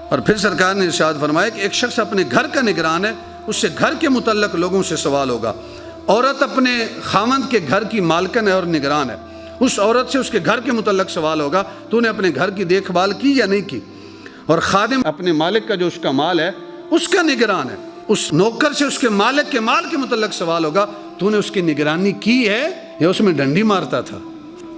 اور پھر سرکار نے ارشاد فرمایا کہ ایک شخص اپنے گھر کا نگران ہے، اس سے گھر کے متعلق لوگوں سے سوال ہوگا۔ عورت اپنے خاوند کے گھر کی مالکن ہے اور نگران ہے، اس عورت سے اس کے گھر کے متعلق سوال ہوگا، تو نے اپنے گھر کی دیکھ بھال کی یا نہیں کی؟ اور خادم اپنے مالک کا جو اس کا مال ہے اس کا نگران ہے، اس نوکر سے اس کے مالک کے مال کے متعلق سوال ہوگا، تو نے اس کی نگرانی کی ہے یا اس میں ڈنڈی مارتا تھا؟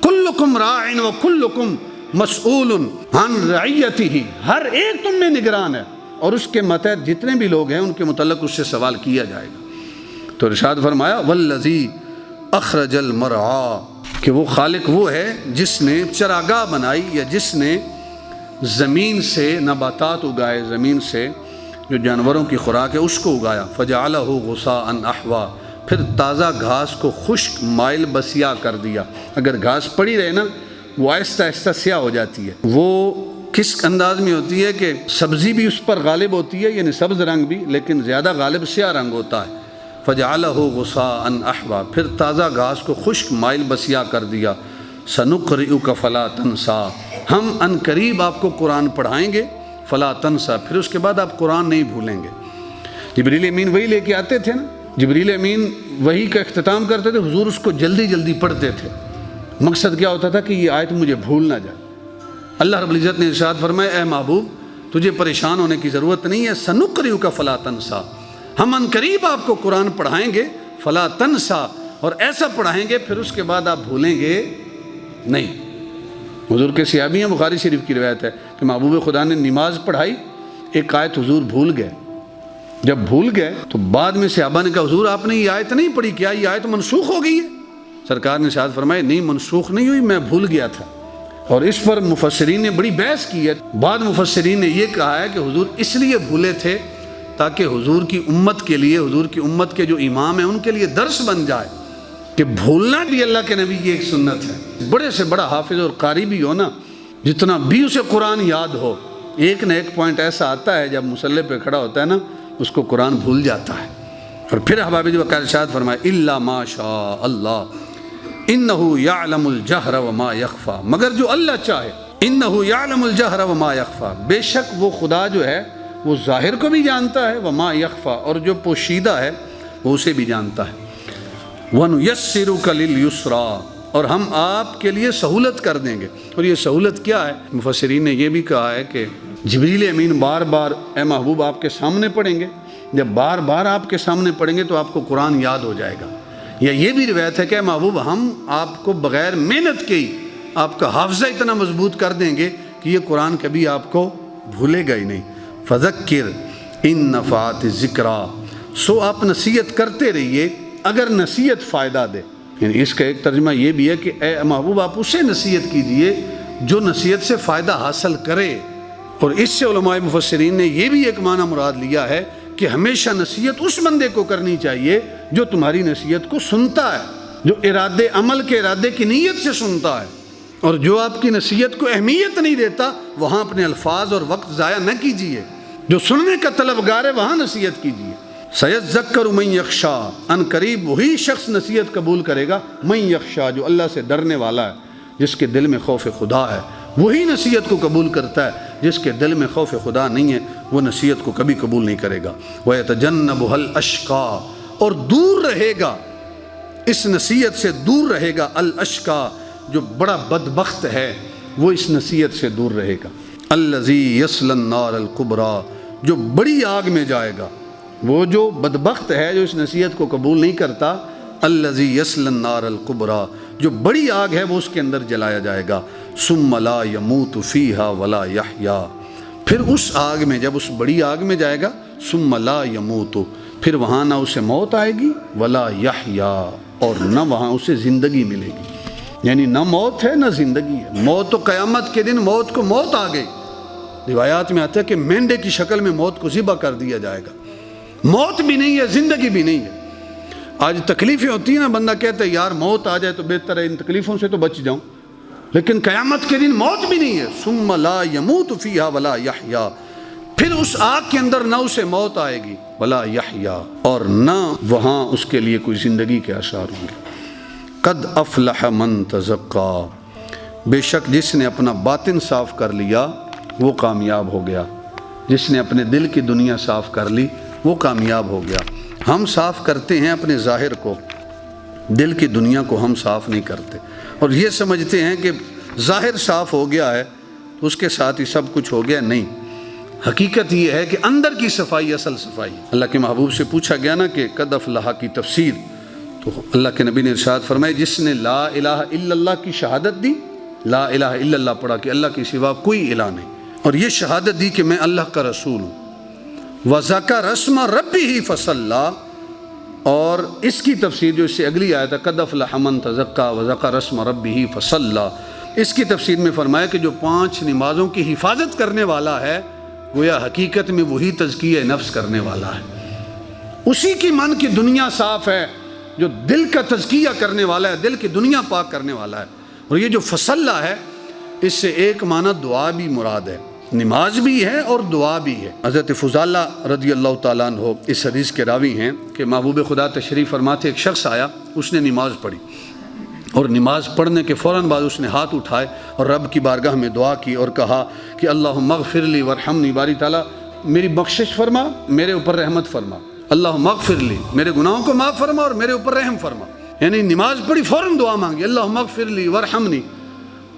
کلکم راعن وکلکم مسئول عن رعیتہ، ہر ایک تم میں نگران ہے اور اس کے ماتحت جتنے بھی لوگ ہیں ان کے متعلق اس سے سوال کیا جائے گا۔ تو ارشاد فرمایا والذی اخرج المرعى، کہ وہ خالق وہ ہے جس نے چراگاہ بنائی یا جس نے زمین سے نباتات اگائے، زمین سے جو جانوروں کی خوراک ہے اس کو اگایا، فجعلہ غثاء احوا، پھر تازہ گھاس کو خشک مائل بسیاہ کر دیا۔ اگر گھاس پڑی رہے نا وہ آہستہ آہستہ سیاہ ہو جاتی ہے۔ وہ کس انداز میں ہوتی ہے کہ سبزی بھی اس پر غالب ہوتی ہے، یعنی سبز رنگ بھی، لیکن زیادہ غالب سیاہ رنگ ہوتا ہے۔ فجعلہ غثاء احوا، پھر تازہ گھاس کو خشک مائل بسیاہ کر دیا۔ سنقرئک فلا تنسا، ہم ان قریب آپ کو قرآن پڑھائیں گے، فلا تنسا، پھر اس کے بعد آپ قرآن نہیں بھولیں گے۔ جبریل امین وہی لے کے آتے تھے نا، جبریل امین وہی کا اختتام کرتے تھے، حضور اس کو جلدی جلدی پڑھتے تھے۔ مقصد کیا ہوتا تھا کہ یہ آیت مجھے بھول نہ جائے۔ اللہ رب العزت نے ارشاد فرمایا اے محبوب تجھے پریشان ہونے کی ضرورت نہیں ہے، سنقرئک فلا تنسا، ہم ان قریب آپ کو قرآن پڑھائیں گے، فلا تنسا، اور ایسا پڑھائیں گے پھر اس کے بعد آپ بھولیں گے نہیں۔ حضور کے صحابی ہیں، بخاری شریف کی روایت ہے کہ محبوب خدا نے نماز پڑھائی، ایک آیت حضور بھول گئے، جب بھول گئے تو بعد میں صحابہ نے کہا حضور آپ نے یہ آیت نہیں پڑھی، کیا یہ آیت منسوخ ہو گئی ہے؟ سرکار نے ارشاد فرمایا نہیں منسوخ نہیں ہوئی، میں بھول گیا تھا۔ اور اس پر مفسرین نے بڑی بحث کی ہے۔ بعد مفسرین نے یہ کہا ہے کہ حضور اس لیے بھولے تھے تاکہ حضور کی امت کے لیے، حضور کی امت کے جو امام ہیں ان کے لیے درس بن جائے کہ بھولنا بھی اللہ کے نبی کی ایک سنت ہے۔ بڑے سے بڑا حافظ اور قاری بھی ہو نا، جتنا بھی اسے قرآن یاد ہو، ایک نہ ایک پوائنٹ ایسا آتا ہے جب مصلی پہ کھڑا ہوتا ہے نا، اس کو قرآن بھول جاتا ہے۔ اور پھر احباب وقار ارشاد فرمائے الا ما شاء اللہ انہ یعلم الجہر وما یخفی، مگر جو اللہ چاہے، انہ یعلم الجہر وما یخفی، بے شک وہ خدا جو ہے وہ ظاہر کو بھی جانتا ہے، وما یخفی، اور جو پوشیدہ ہے وہ اسے بھی جانتا ہے۔ وَنُيَسِّرُكَ لِلْيُسْرَىٰ، اور ہم آپ کے لیے سہولت کر دیں گے۔ اور یہ سہولت کیا ہے؟ مفسرین نے یہ بھی کہا ہے کہ جبریل امین بار بار اے محبوب آپ کے سامنے پڑھیں گے، جب بار بار آپ کے سامنے پڑھیں گے تو آپ کو قرآن یاد ہو جائے گا۔ یا یہ بھی روایت ہے کہ اے محبوب ہم آپ کو بغیر محنت کے ہی آپ کا حافظہ اتنا مضبوط کر دیں گے کہ یہ قرآن کبھی آپ کو بھولے گا ہی نہیں۔ فَذَكِّرْ إِن نَفَعَتِ الذِّكْرَىٰ، سو آپ نصیحت کرتے رہیے اگر نصیحت فائدہ دے۔ یعنی اس کا ایک ترجمہ یہ بھی ہے کہ اے محبوب آپ اسے نصیحت کیجئے جو نصیحت سے فائدہ حاصل کرے۔ اور اس سے علماء مفسرین نے یہ بھی ایک معنی مراد لیا ہے کہ ہمیشہ نصیحت اس بندے کو کرنی چاہیے جو تمہاری نصیحت کو سنتا ہے، جو ارادے عمل کے ارادے کی نیت سے سنتا ہے، اور جو آپ کی نصیحت کو اہمیت نہیں دیتا وہاں اپنے الفاظ اور وقت ضائع نہ کیجیے۔ جو سننے کا طلبگار ہے وہاں نصیحت کیجیے۔ سَيَذَّكَّرُ مَن يَخْشَىٰ، ان قریب وہی شخص نصیحت قبول کرے گا، من یخشا، جو اللہ سے ڈرنے والا ہے، جس کے دل میں خوف خدا ہے، وہی نصیحت کو قبول کرتا ہے۔ جس کے دل میں خوف خدا نہیں ہے وہ نصیحت کو کبھی قبول نہیں کرے گا۔ وَيَتَجَنَّبُهَا الْأَشْقَىٰ، اور دور رہے گا، اس نصیحت سے دور رہے گا، الاشقا، جو بڑا بدبخت ہے وہ اس نصیحت سے دور رہے گا۔ الذی یصلی النار الکبریٰ، جو بڑی آگ میں جائے گا۔ وہ جو بدبخت ہے جو اس نصیحت کو قبول نہیں کرتا، الذی یصلی النار الکبریٰ، جو بڑی آگ ہے وہ اس کے اندر جلایا جائے گا۔ ثم لا یموت فیہا ولا یحییٰ، پھر اس آگ میں، جب اس بڑی آگ میں جائے گا، ثم لا یموت، پھر وہاں نہ اسے موت آئے گی، ولا یحییٰ، اور نہ وہاں اسے زندگی ملے گی۔ یعنی نہ موت ہے نہ زندگی ہے۔ موت تو قیامت کے دن موت کو موت آ گئی، روایات میں آتا ہے کہ مینڈے کی شکل میں موت کو ذبح کر دیا جائے گا۔ موت بھی نہیں ہے، زندگی بھی نہیں ہے۔ آج تکلیفیں ہوتی ہیں نا، بندہ کہتا ہے یار موت آ جائے تو بہتر ہے، ان تکلیفوں سے تو بچ جاؤں، لیکن قیامت کے دن موت بھی نہیں ہے۔ ثم لا یموت فیہا ولا یحییٰ، پھر اس آگ کے اندر نہ اسے موت آئے گی، ولا یحییٰ، اور نہ وہاں اس کے لیے کوئی زندگی کے آثار ہوں گے۔ قد افلح من تزکیٰ، بے شک جس نے اپنا باطن صاف کر لیا وہ کامیاب ہو گیا۔ جس نے اپنے دل کی دنیا صاف کر لی وہ کامیاب ہو گیا۔ ہم صاف کرتے ہیں اپنے ظاہر کو، دل کی دنیا کو ہم صاف نہیں کرتے، اور یہ سمجھتے ہیں کہ ظاہر صاف ہو گیا ہے اس کے ساتھ ہی سب کچھ ہو گیا۔ نہیں، حقیقت یہ ہے کہ اندر کی صفائی اصل صفائی۔ اللہ کے محبوب سے پوچھا گیا نا کہ قد افلح کی تفسیر، تو اللہ کے نبی نے ارشاد فرمایا جس نے لا الہ الا اللہ کی شہادت دی، لا الہ الا اللہ پڑھا کہ اللہ کے سوا کوئی الہ نہیں، اور یہ شہادت دی کہ میں اللہ کا رسول ہوں، وَذَكَرَ اسْمَ رَبِّهِ فَصَلَّىٰ، اور اس کی تفسیر جو اس سے اگلی آیت ہے قد افلح من تزکیٰ وذکر اسم ربہ فصلی، اس کی تفسیر میں فرمایا کہ جو 5 نمازوں کی حفاظت کرنے والا ہے گویا حقیقت میں وہی تزکیہ نفس کرنے والا ہے، اسی کی من کی دنیا صاف ہے جو دل کا تزکیہ کرنے والا ہے، دل کی دنیا پاک کرنے والا ہے۔ اور یہ جو فصلی ہے اس سے ایک معنی دعا بھی مراد ہے، نماز بھی ہے اور دعا بھی ہے۔ حضرت فضالہ رضی اللہ تعالیٰ عنہ اس حدیث کے راوی ہیں کہ محبوب خدا تشریف فرماتے ایک شخص آیا، اس نے نماز پڑھی، اور نماز پڑھنے کے فوراً بعد اس نے ہاتھ اٹھائے اور رب کی بارگاہ میں دعا کی اور کہا کہ اللہم اغفر لی وارحمنی، باری تعالیٰ میری بخشش فرما، میرے اوپر رحمت فرما، اللہم اغفر لی، میرے گناہوں کو معاف فرما اور میرے اوپر رحم فرما۔ یعنی نماز پڑھی فوراً دعا مانگی، اللہم اغفر لی وارحمنی۔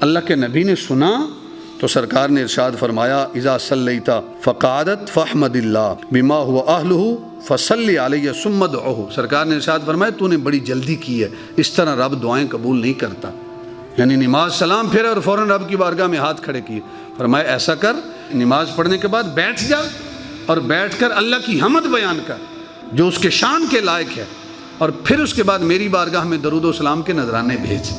اللہ کے نبی نے سنا تو سرکار نے ارشاد فرمایا اذا صلیت فقعدت فاحمد اللہ بما هو اہلہ فصلی علیہ ثم ادعوہ، سرکار نے ارشاد فرمایا تو نے بڑی جلدی کی ہے، اس طرح رب دعائیں قبول نہیں کرتا۔ یعنی نماز سلام پھر اور فوراً رب کی بارگاہ میں ہاتھ کھڑے کیے، فرمایا ایسا کر، نماز پڑھنے کے بعد بیٹھ جا اور بیٹھ کر اللہ کی حمد بیان کر جو اس کے شان کے لائق ہے، اور پھر اس کے بعد میری بارگاہ میں درود و سلام کے نذرانے بھیج۔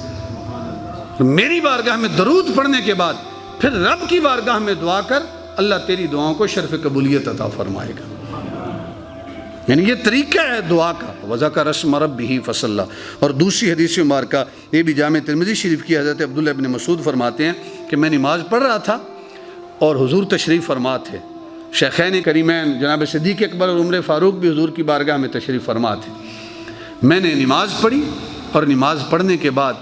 میری بارگاہ میں درود پڑھنے کے بعد پھر رب کی بارگاہ میں دعا کر، اللہ تیری دعاؤں کو شرف قبولیت عطا فرمائے گا۔ یعنی یہ طریقہ ہے دعا کا۔ وَذَكَرَ اسْمَ رَبِّهِ فَصَلَّى۔ اور دوسری حدیث مبارکہ یہ بھی جامع ترمذی شریف کی، حضرت عبداللہ ابن مسعود فرماتے ہیں کہ میں نماز پڑھ رہا تھا اور حضور تشریف فرما تھے، شیخین کریمین جناب صدیق اکبر اور عمر فاروق بھی حضور کی بارگاہ میں تشریف فرما تھے۔ میں نے نماز پڑھی اور نماز پڑھنے کے بعد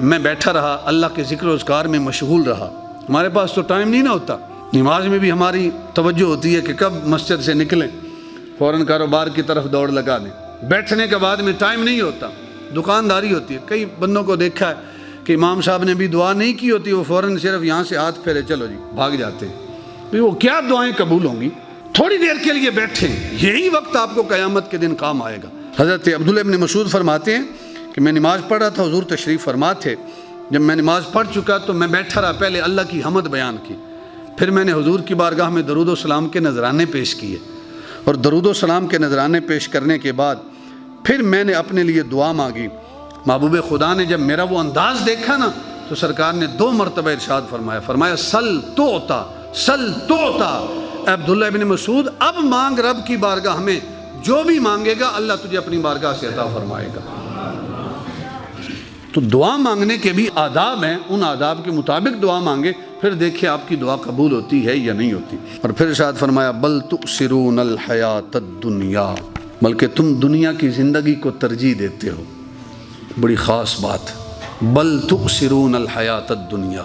میں بیٹھا رہا، اللہ کے ذکر و اذکار میں مشغول رہا۔ ہمارے پاس تو ٹائم نہیں نہ ہوتا، نماز میں بھی ہماری توجہ ہوتی ہے کہ کب مسجد سے نکلیں، فوراً کاروبار کی طرف دوڑ لگا دیں۔ بیٹھنے کے بعد میں ٹائم نہیں ہوتا، دکانداری ہوتی ہے۔ کئی بندوں کو دیکھا ہے کہ امام صاحب نے بھی دعا نہیں کی ہوتی، وہ فوراً صرف یہاں سے ہاتھ پھیرے چلو جی بھاگ جاتے ہیں۔ وہ کیا دعائیں قبول ہوں گی؟ تھوڑی دیر کے لیے بیٹھیں، یہی وقت آپ کو قیامت کے دن کام آئے گا۔ حضرت عبداللہ ابن مسعود فرماتے ہیں کہ میں نماز پڑھ رہا تھا، حضور تشریف فرما تھے۔ جب میں نماز پڑھ چکا تو میں بیٹھا رہا، پہلے اللہ کی حمد بیان کی، پھر میں نے حضور کی بارگاہ میں درود و سلام کے نذرانے پیش کیے، اور درود و سلام کے نذرانے پیش کرنے کے بعد پھر میں نے اپنے لیے دعا مانگی۔ محبوب خدا نے جب میرا وہ انداز دیکھا نا تو سرکار نے 2 مرتبہ ارشاد فرمایا سل توتا، سل توتا۔ عبداللہ ابن مسعود اب مانگ رب کی بارگاہ میں، جو بھی مانگے گا اللہ تجھے اپنی بارگاہ سے عطا فرمائے گا۔ تو دعا مانگنے کے بھی آداب ہیں، ان آداب کے مطابق دعا مانگے، پھر دیکھیں آپ کی دعا قبول ہوتی ہے یا نہیں ہوتی۔ اور پھر ارشاد فرمایا بل تؤثرون الحیات الدنیا، بلکہ تم دنیا کی زندگی کو ترجیح دیتے ہو۔ بڑی خاص بات، بل تؤثرون الحیات الدنیا،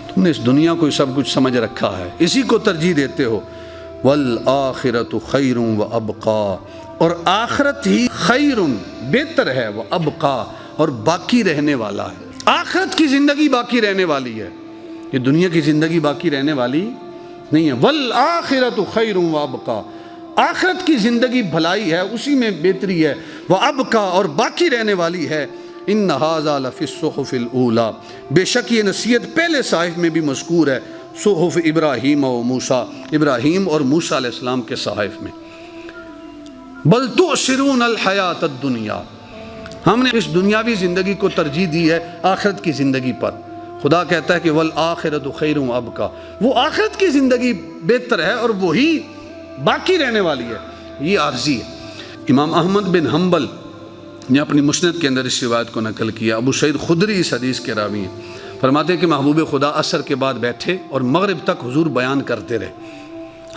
تم نے اس دنیا کو سب کچھ سمجھ رکھا ہے، اسی کو ترجیح دیتے ہو۔ والآخرۃ خیر وابقا، اور آخرت ہی خیر بہتر ہے، وابقا اور باقی رہنے والا ہے۔ آخرت کی زندگی باقی رہنے والی ہے، یہ دنیا کی زندگی باقی رہنے والی نہیں ہے۔ والآخرۃ خیر وابقا، آخرت کی زندگی بھلائی ہے، اسی میں بہتری ہے، وابقا اور باقی رہنے والی ہے۔ ان ھذا لفی الصحف الاولی، بے شک یہ نصیحت پہلے صحائف میں بھی مذکور ہے، صحف ابراہیم و موسیٰ، ابراہیم اور موسیٰ علیہ السلام کے صحائف میں۔ بل تؤثرون الحیات الدنیا، ہم نے اس دنیاوی زندگی کو ترجیح دی ہے آخرت کی زندگی پر۔ خدا کہتا ہے کہ والآخرۃ خیر وابقا، وہ آخرت کی زندگی بہتر ہے اور وہی باقی رہنے والی ہے، یہ عارضی ہے۔ امام احمد بن حنبل نے اپنی مسند کے اندر اس روایت کو نقل کیا، ابو سعید خدری اس حدیث کے راوی ہیں، فرماتے ہیں کہ محبوب خدا عصر کے بعد بیٹھے اور مغرب تک حضور بیان کرتے رہے۔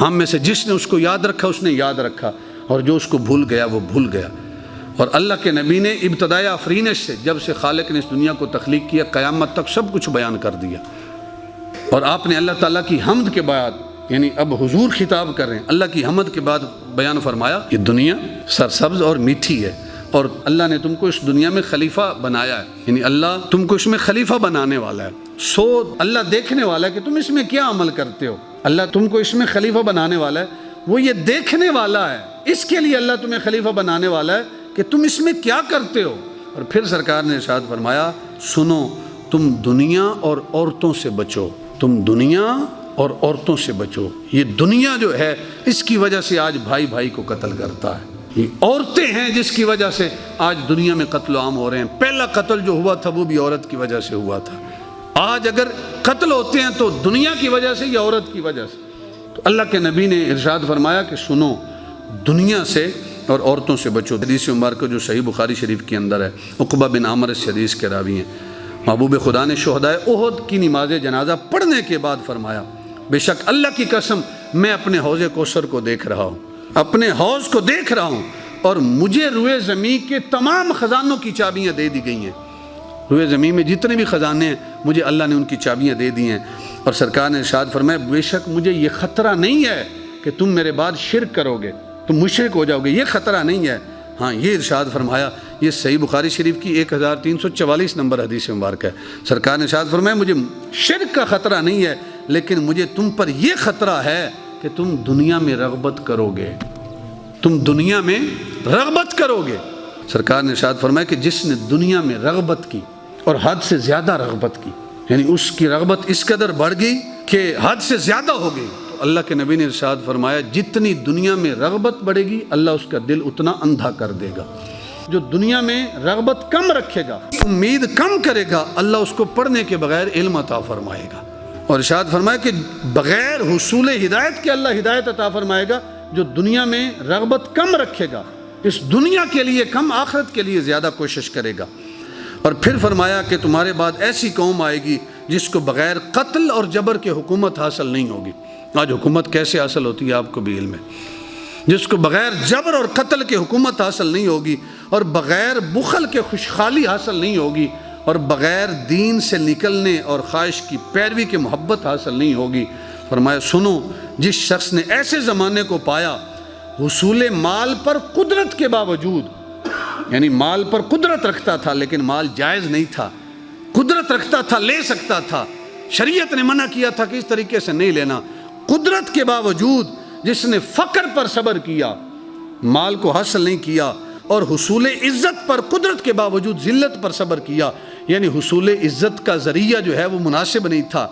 ہم میں سے جس نے اس کو یاد رکھا اس نے یاد رکھا، اور جو اس کو بھول گیا وہ بھول گیا۔ اور اللہ کے نبی نے ابتدائے آفرینش سے، جب سے خالق نے اس دنیا کو تخلیق کیا، قیامت تک سب کچھ بیان کر دیا۔ اور آپ نے اللہ تعالیٰ کی حمد کے بعد، یعنی اب حضور خطاب کر رہے ہیں، اللہ کی حمد کے بعد بیان فرمایا یہ دنیا سرسبز اور میٹھی ہے، اور اللہ نے تم کو اس دنیا میں خلیفہ بنایا ہے، یعنی اللہ تم کو اس میں خلیفہ بنانے والا ہے۔ سو اللہ دیکھنے والا ہے کہ تم اس میں کیا عمل کرتے ہو، اللہ تم کو اس میں خلیفہ بنانے والا ہے، وہ یہ دیکھنے والا ہے، اس کے لیے اللہ تمہیں خلیفہ بنانے والا ہے کہ تم اس میں کیا کرتے ہو۔ اور پھر سرکار نے ارشاد فرمایا سنو، تم دنیا اور عورتوں سے بچو، تم دنیا اور عورتوں سے بچو۔ یہ دنیا جو ہے اس کی وجہ سے آج بھائی بھائی کو قتل کرتا ہے، یہ عورتیں ہیں جس کی وجہ سے آج دنیا میں قتل عام ہو رہے ہیں۔ پہلا قتل جو ہوا تھا وہ بھی عورت کی وجہ سے ہوا تھا، آج اگر قتل ہوتے ہیں تو دنیا کی وجہ سے یا عورت کی وجہ سے۔ تو اللہ کے نبی نے ارشاد فرمایا کہ سنو، دنیا سے اور عورتوں سے بچو۔ حدیث مبارکہ جو صحیح بخاری شریف کے اندر ہے، عقبہ بن عامر اس حدیث کے راوی ہیں، محبوب خدا نے شہدائے احد کی نماز جنازہ پڑھنے کے بعد فرمایا بے شک اللہ کی قسم میں اپنے حوض کوثر کو دیکھ رہا ہوں، اپنے حوض کو دیکھ رہا ہوں، اور مجھے روئے زمین کے تمام خزانوں کی چابیاں دے دی گئی ہیں۔ روئے زمین میں جتنے بھی خزانے ہیں مجھے اللہ نے ان کی چابیاں دے دی ہیں۔ اور سرکار نے ارشاد فرمایا بے شک مجھے یہ خطرہ نہیں ہے کہ تم میرے بعد شرک کرو گے، تم مشرک ہو جاؤ گے، یہ خطرہ نہیں ہے۔ ہاں یہ ارشاد فرمایا، یہ صحیح بخاری شریف کی 1344 نمبر حدیث مبارک ہے۔ سرکار نے ارشاد فرمایا مجھے شرک کا خطرہ نہیں ہے، لیکن مجھے تم پر یہ خطرہ ہے کہ تم دنیا میں رغبت کرو گے، تم دنیا میں رغبت کرو گے۔ سرکار نے ارشاد فرمایا کہ جس نے دنیا میں رغبت کی اور حد سے زیادہ رغبت کی، یعنی اس کی رغبت اس قدر بڑھ گئی کہ حد سے زیادہ ہو گئی، اللہ کے نبی نے ارشاد فرمایا جتنی دنیا میں رغبت بڑھے گی اللہ اس کا دل اتنا اندھا کر دے گا. جو دنیا میں رغبت کم رکھے گا، امید کم کرے گا، اللہ اس کو پڑھنے کے بغیر علم عطا فرمائے گا. اور ارشاد فرمایا کہ بغیر حصول ہدایت کے اللہ ہدایت عطا فرمائے گا. جو دنیا میں رغبت کم رکھے گا، اس دنیا کے لیے کم آخرت کے لیے زیادہ کوشش کرے گا. اور پھر فرمایا کہ تمہارے بعد ایسی قوم آئے گی جس کو بغیر قتل اور جبر کے حکومت حاصل نہیں ہوگی. آج حکومت کیسے حاصل ہوتی ہے آپ کو بھی علم ہے. جس کو بغیر جبر اور قتل کے حکومت حاصل نہیں ہوگی، اور بغیر بخل کے خوشحالی حاصل نہیں ہوگی، اور بغیر دین سے نکلنے اور خواہش کی پیروی کے محبت حاصل نہیں ہوگی. فرمایا سنو، جس شخص نے ایسے زمانے کو پایا حصول مال پر قدرت کے باوجود، یعنی مال پر قدرت رکھتا تھا لیکن مال جائز نہیں تھا، قدرت رکھتا تھا، لے سکتا تھا، شریعت نے منع کیا تھا کہ اس طریقے سے نہیں لینا، قدرت کے باوجود جس نے فقر پر صبر کیا، مال کو حاصل نہیں کیا، اور حصول عزت پر قدرت کے باوجود ذلت پر صبر کیا، یعنی حصول عزت کا ذریعہ جو ہے وہ مناسب نہیں تھا،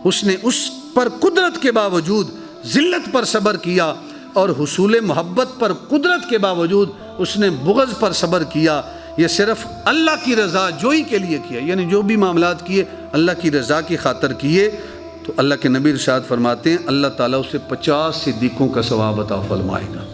اس نے اس پر قدرت کے باوجود ذلت پر صبر کیا، اور حصول محبت پر قدرت کے باوجود اس نے بغض پر صبر کیا. یہ صرف اللہ کی رضا جوئی کے لیے کیا، یعنی جو بھی معاملات کیے اللہ کی رضا کی خاطر کیے. تو اللہ کے نبی ارشاد فرماتے ہیں اللہ تعالیٰ اسے 50 صدیقوں کا ثواب عطا فرمائے گا.